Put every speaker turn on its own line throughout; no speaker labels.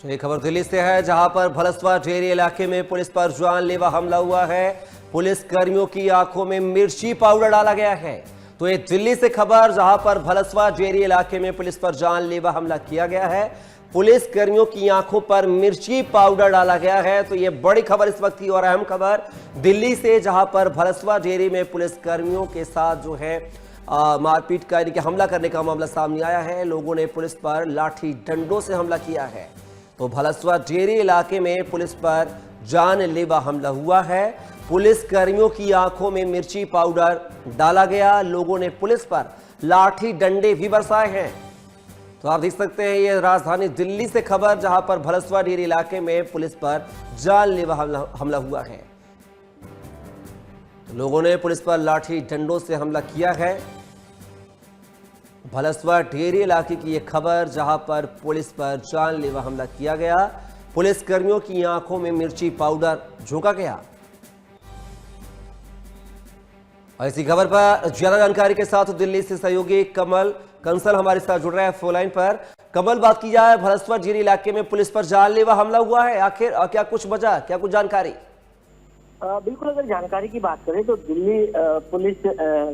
ये खबर दिल्ली से है, जहां पर भलसवा डेयरी इलाके में पुलिस पर जानलेवा हमला हुआ है। पुलिस कर्मियों की आंखों में मिर्ची पाउडर डाला गया है। तो ये दिल्ली से खबर, जहां पर भलसवा डेयरी इलाके में पुलिस पर जानलेवा हमला किया गया है। पुलिस कर्मियों की आंखों पर मिर्ची पाउडर डाला गया है। तो ये बड़ी खबर इस वक्त की और अहम खबर दिल्ली से, जहां पर भलसवा डेयरी में पुलिस कर्मियों के साथ जो है मारपीट का यानी कि हमला करने का मामला सामने आया है। लोगों ने पुलिस पर लाठी डंडों से हमला किया है। तो भलसवा डेयरी इलाके में पुलिस पर जानलेवा हमला हुआ है। पुलिस कर्मियों की आंखों में मिर्ची पाउडर डाला गया। लोगों ने पुलिस पर लाठी डंडे भी बरसाए हैं। तो आप देख सकते हैं, ये राजधानी दिल्ली से खबर, जहां पर भलसवा डेयरी इलाके में पुलिस पर जानलेवा हमला हुआ है। तो लोगों ने पुलिस पर लाठी डंडों से हमला किया है। भलसवा डेयरी इलाके की यह खबर, जहां पर पुलिस पर जानलेवा हमला किया गया। पुलिस कर्मियों की आंखों में मिर्ची पाउडर झोंका गया। और इसी खबर पर ज्यादा जानकारी के साथ दिल्ली से सहयोगी कमल कंसल हमारे साथ जुड़ रहे हैं फोन लाइन पर। कमल, बात की जाए, भलसवा डेयरी इलाके में पुलिस पर जानलेवा हमला हुआ है, आखिर क्या कुछ वजह, क्या कुछ जानकारी?
बिल्कुल, अगर जानकारी की बात करें तो दिल्ली पुलिस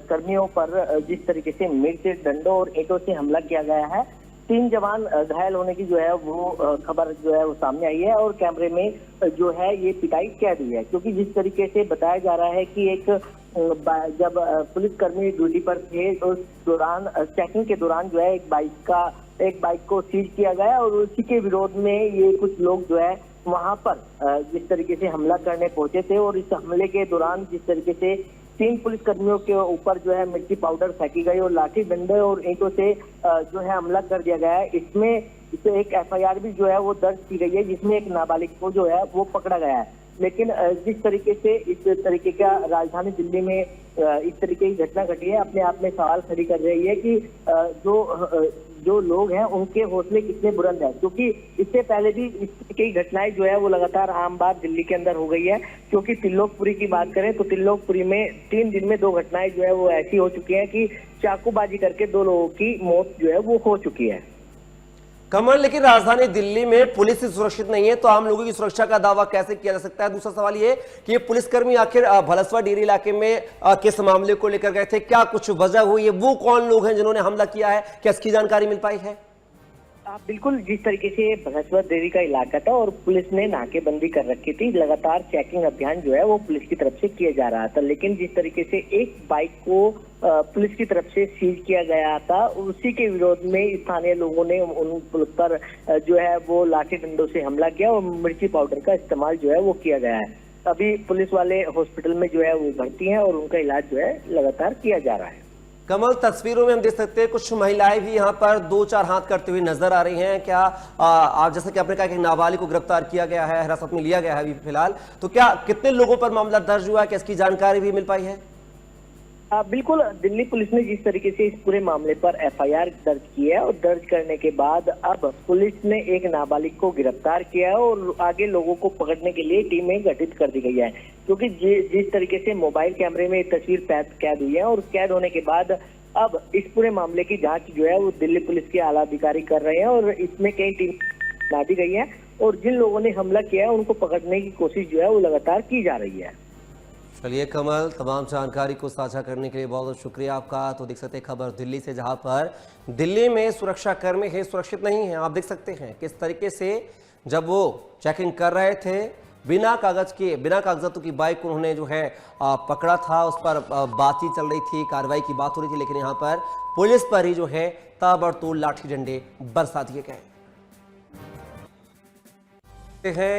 कर्मियों पर जिस तरीके से मिर्च, डंडों और ईंटों से हमला किया गया है, 3 जवान घायल होने की जो है वो खबर जो है वो सामने आई है। और कैमरे में जो है ये पिटाई कैद हुई है, क्योंकि जिस तरीके से बताया जा रहा है कि जब पुलिसकर्मी ड्यूटी पर थे तो उस दौरान चेकिंग के दौरान जो है एक बाइक को सीज किया गया और उसी के विरोध में ये कुछ लोग जो है वहां पर जिस तरीके से हमला करने पहुंचे थे। और इस हमले के दौरान जिस तरीके से 3 पुलिसकर्मियों के ऊपर जो है मिर्ची पाउडर फेंकी गई और लाठी डंडे और ईंटों से जो है हमला कर दिया गया है। इसमें एक FIR भी जो है वो दर्ज की गई है, जिसमें एक नाबालिग को जो है वो पकड़ा गया है। लेकिन जिस तरीके से इस तरीके का राजधानी दिल्ली में इस तरीके की घटना घटी है, अपने आप में सवाल खड़ी कर रही है कि जो लोग हैं उनके हौसले कितने बुलंद हैं, क्योंकि इससे पहले भी इस की घटनाएं जो है वो लगातार आम बात दिल्ली के अंदर हो गई है। क्योंकि त्रिलोकपुरी की बात करें तो त्रिलोकपुरी में 3 दिन में 2 घटनाएं जो है वो ऐसी हो चुकी हैं कि चाकूबाजी करके 2 लोगों की मौत जो है वो हो चुकी है।
कमल, लेकिन राजधानी दिल्ली में पुलिस ही सुरक्षित नहीं है, तो आम लोगों की सुरक्षा का दावा कैसे किया जा सकता है? दूसरा सवाल ये कि ये पुलिसकर्मी आखिर भलसवा डेयरी इलाके में किस मामले को लेकर गए थे, क्या कुछ वजह हुई है, वो कौन लोग हैं जिन्होंने हमला किया है, क्या इसकी जानकारी मिल पाई है?
बिल्कुल, जिस तरीके से भलसवा डेयरी का इलाका था और पुलिस ने नाकेबंदी कर रखी थी, लगातार चेकिंग अभियान जो है वो पुलिस की तरफ से किया जा रहा था। लेकिन जिस तरीके से एक बाइक को पुलिस की तरफ से सीज किया गया था, उसी के विरोध में स्थानीय लोगों ने उन पुलिस पर जो है वो लाठी डंडों से हमला किया और मिर्ची पाउडर का इस्तेमाल जो है वो किया गया है। अभी पुलिस वाले हॉस्पिटल में जो है वो भर्ती हैं और उनका इलाज जो है लगातार किया जा रहा है।
कमल, तस्वीरों में हम देख सकते हैं कुछ महिलाएं भी यहाँ पर 2-4 हाथ करती हुई नजर आ रही हैं। क्या आप जैसे कि आपने कहा कि नाबालिग को गिरफ्तार किया गया है, हिरासत में लिया गया है अभी फिलहाल, तो क्या कितने लोगों पर मामला दर्ज हुआ है, क्या इसकी जानकारी भी मिल पाई है?
बिल्कुल, दिल्ली पुलिस ने जिस तरीके से इस पूरे मामले पर FIR दर्ज की है और दर्ज करने के बाद अब पुलिस ने एक नाबालिग को गिरफ्तार किया है और आगे लोगों को पकड़ने के लिए टीमें गठित कर दी गई है। क्योंकि जिस तरीके से मोबाइल कैमरे में तस्वीर कैद हुई है और कैद होने के बाद अब इस पूरे मामले की जांच जो है वो दिल्ली पुलिस के आला अधिकारी कर रहे हैं और इसमें कई टीम बना दी गई है और जिन लोगों ने हमला किया है उनको पकड़ने की कोशिश जो है वो लगातार की जा रही है।
चलिए कमल, तमाम जानकारी को साझा करने के लिए बहुत बहुत शुक्रिया आपका। तो देख सकते हैं खबर दिल्ली से, जहां पर दिल्ली में सुरक्षा कर्मी है सुरक्षित नहीं है। आप देख सकते हैं किस तरीके से जब वो चेकिंग कर रहे थे, बिना कागजातों की बाइक को उन्होंने जो है पकड़ा था, उस पर बातचीत चल रही थी, कार्रवाई की बात हो रही थी, लेकिन यहाँ पर पुलिस पर ही जो है ताबड़तोड़ लाठी डंडे बरसा दिए गए हैं।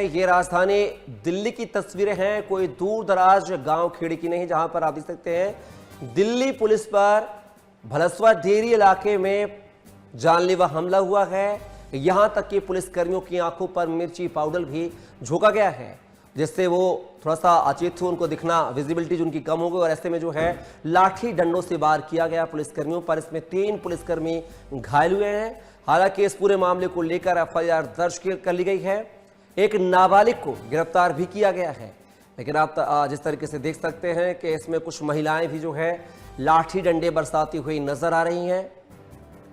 ये राजधानी दिल्ली की तस्वीरें हैं, कोई दूर दराज गांव खेड़ी की नहीं, जहां पर आप देख सकते हैं दिल्ली पुलिस पर भलसवा डेयरी इलाके में जानलेवा हमला हुआ है। यहां तक कि पुलिस कर्मियों की आंखों पर मिर्ची पाउडर भी झोंका गया है, जिससे वो थोड़ा सा अचेत थे, उनको दिखना, विजिबिलिटी जो उनकी कम हो गई और ऐसे में जो है लाठी डंडों से वार किया गया पुलिसकर्मियों पर। इसमें 3 पुलिसकर्मी घायल हुए हैं। हालांकि इस पूरे मामले को लेकर FIR दर्ज कर ली गई है, एक नाबालिग को गिरफ्तार भी किया गया है। लेकिन आप जिस तरीके से देख सकते हैं कि इसमें कुछ महिलाएं भी जो है लाठी डंडे बरसाती हुई नजर आ रही हैं।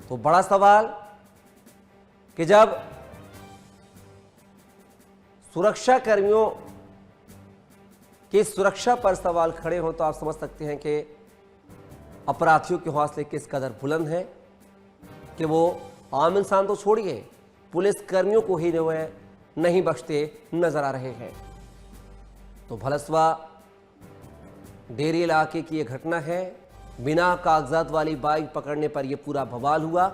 तो बड़ा सवाल कि जब सुरक्षा कर्मियों की सुरक्षा पर सवाल खड़े हो तो आप समझ सकते हैं कि अपराधियों के हौसले किस कदर बुलंद हैं कि वो आम इंसान तो छोड़िए, पुलिस कर्मियों को ही जो है नहीं बख्शते नजर आ रहे हैं। तो भलसवा डेरी इलाके की यह घटना है। बिना कागजात वाली बाइक पकड़ने पर यह पूरा बवाल हुआ।